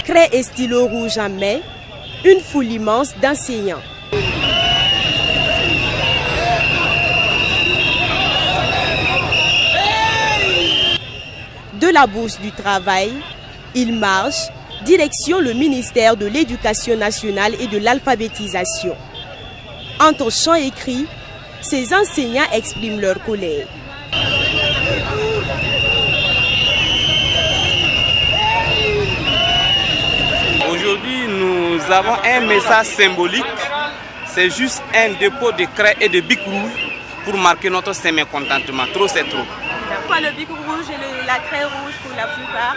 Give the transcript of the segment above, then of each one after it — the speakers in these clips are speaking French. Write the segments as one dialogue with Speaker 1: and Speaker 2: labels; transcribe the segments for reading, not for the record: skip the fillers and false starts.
Speaker 1: Craie et stylo rouge en main, une foule immense d'enseignants. De la Bourse du Travail, ils marchent direction le ministère de l'Éducation nationale et de l'alphabétisation. Entre chants et cris, ces enseignants expriment leur colère.
Speaker 2: Aujourd'hui, nous avons un message symbolique. C'est juste un dépôt de craie et de bic rouge pour marquer notre mécontentement. Trop, c'est trop.
Speaker 1: Pourquoi le bic rouge et la craie rouge pour la plupart?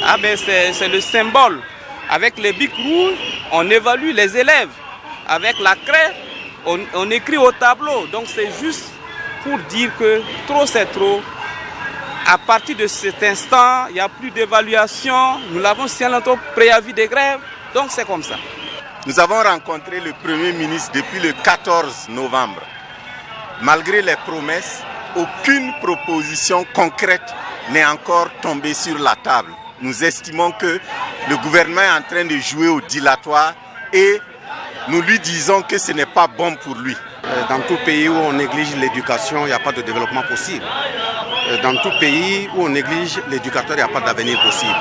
Speaker 2: Ah ben c'est le symbole. Avec le bic rouge, on évalue les élèves. Avec la craie, on écrit au tableau. Donc c'est juste pour dire que trop c'est trop. À partir de cet instant, il n'y a plus d'évaluation. Nous l'avons signé notre préavis de grève. Donc c'est comme ça.
Speaker 3: Nous avons rencontré le Premier ministre depuis le 14 novembre. Malgré les promesses, aucune proposition concrète n'est encore tombée sur la table. Nous estimons que le gouvernement est en train de jouer au dilatoire et nous lui disons que ce n'est pas bon pour lui.
Speaker 4: Dans tout pays où on néglige l'éducation, il n'y a pas de développement possible. Dans tout pays où on néglige l'éducateur, il n'y a pas d'avenir possible.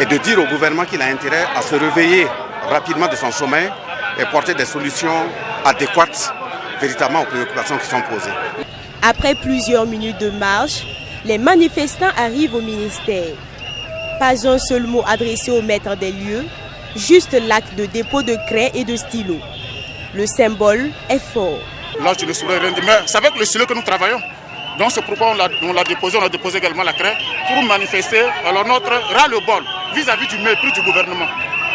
Speaker 4: Et de dire au gouvernement qu'il a intérêt à se réveiller rapidement de son sommeil et porter des solutions adéquates véritablement aux préoccupations qui sont posées.
Speaker 1: Après plusieurs minutes de marche, les manifestants arrivent au ministère. Pas un seul mot adressé au maître des lieux, juste l'acte de dépôt de craie et de stylo. Le symbole est fort.
Speaker 5: Là, je ne saurais rien dire, mais c'est avec le stylo que nous travaillons. Donc c'est pourquoi on l'a déposé, on a déposé également la craie pour manifester alors notre ras-le-bol vis-à-vis du mépris du gouvernement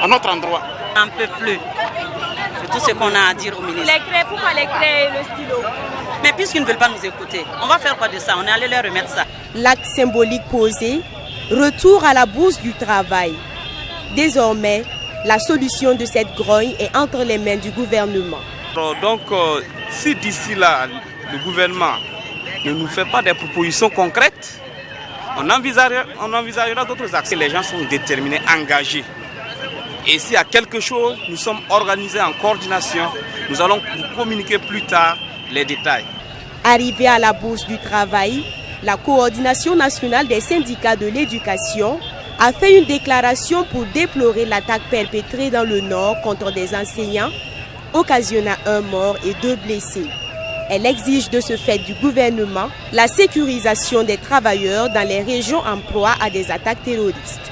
Speaker 5: à notre endroit.
Speaker 6: Un peu plus. C'est tout ce qu'on a à dire au ministre.
Speaker 1: Les craies, pourquoi les craies et le stylo?
Speaker 6: Mais puisqu'ils ne veulent pas nous écouter, on va faire quoi de ça? On est allé leur remettre ça.
Speaker 1: L'acte symbolique posé, retour à la Bourse du Travail. Désormais, la solution de cette grogne est entre les mains du gouvernement.
Speaker 2: Donc, si d'ici là, le gouvernement ne nous fait pas des propositions concrètes, on envisagera d'autres actions. Les gens sont déterminés, engagés. Et s'il y a quelque chose, nous sommes organisés en coordination. Nous allons vous communiquer plus tard les détails.
Speaker 1: Arrivé à la Bourse du Travail, la coordination nationale des syndicats de l'éducation a fait une déclaration pour déplorer l'attaque perpétrée dans le Nord contre des enseignants, occasionnant un mort et 2 blessés. Elle exige de ce fait du gouvernement la sécurisation des travailleurs dans les régions en proie à des attaques terroristes.